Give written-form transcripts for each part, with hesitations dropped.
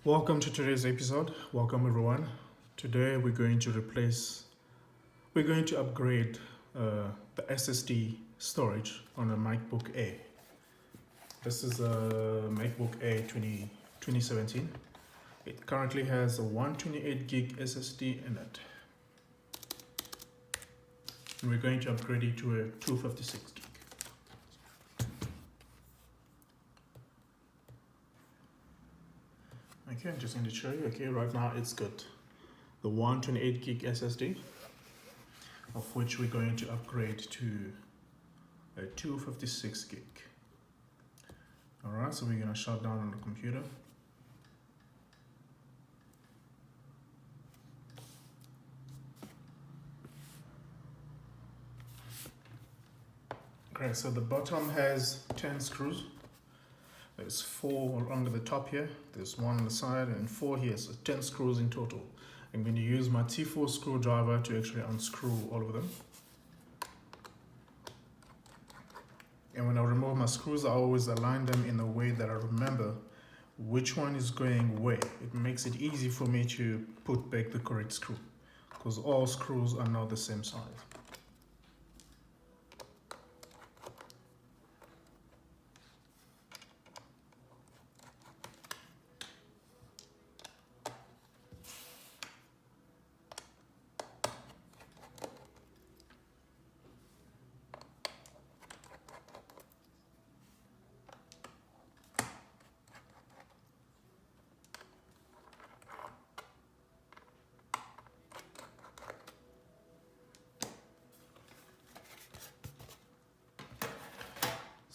Welcome to today's episode. Welcome everyone. Today we're going to upgrade the SSD storage on a MacBook Air. This is a MacBook Air 2017. It currently has a 128 gig SSD in it. And we're going to upgrade it to a 256 gig. Okay, I'm just going to show you. Okay, right now it's got the 128 gig SSD, of which we're going to upgrade to a 256 gig. Alright, so we're going to shut down on the computer. Okay, so the bottom has 10 screws. There's 4 along the top here, there's 1 on the side and 4 here, so 10 screws in total. I'm going to use my T4 screwdriver to actually unscrew all of them. And when I remove my screws, I always align them in a way that I remember which one is going where. It makes it easy for me to put back the correct screw, because all screws are not the same size.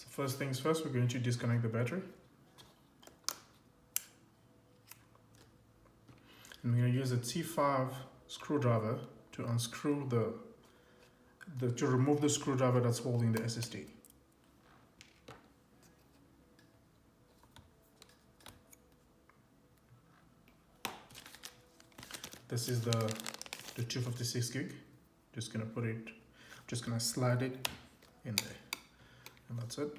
First things first, we're going to disconnect the battery. And we're going to use a T5 screwdriver to unscrew to remove the screwdriver that's holding the SSD. This is the 256 gig. Just gonna slide it in there. And that's it.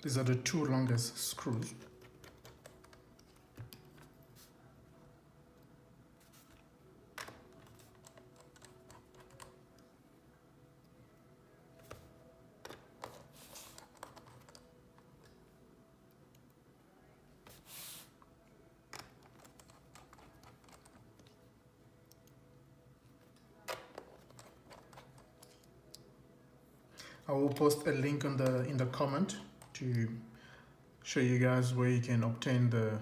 These are the 2 longest screws. I will post a link in the comment to show you guys where you can obtain the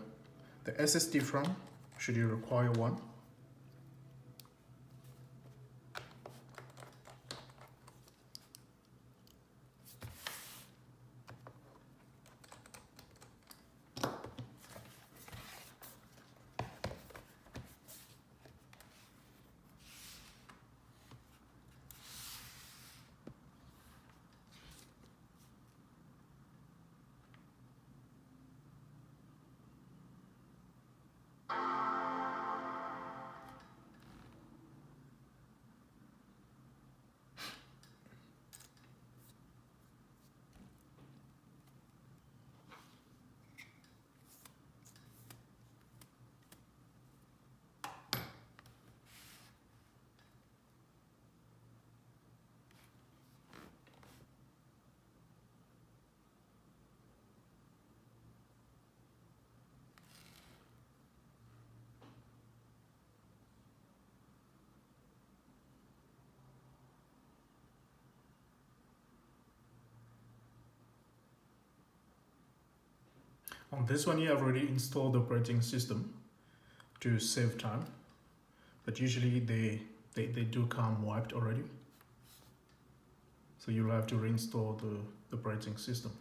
SSD from, should you require one. On this one here, I've already installed the operating system to save time, but usually they do come wiped already. So you'll have to reinstall the operating system.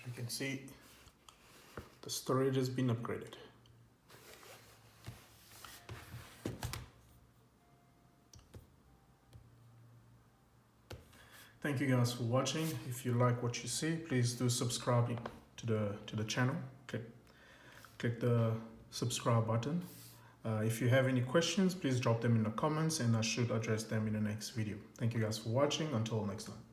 You can see the storage has been upgraded. Thank you guys for watching. If you like what you see, please do subscribe to the channel. Click the subscribe button. If you have any questions, please drop them in the comments and I should address them in the next video. Thank you guys for watching. Until next time.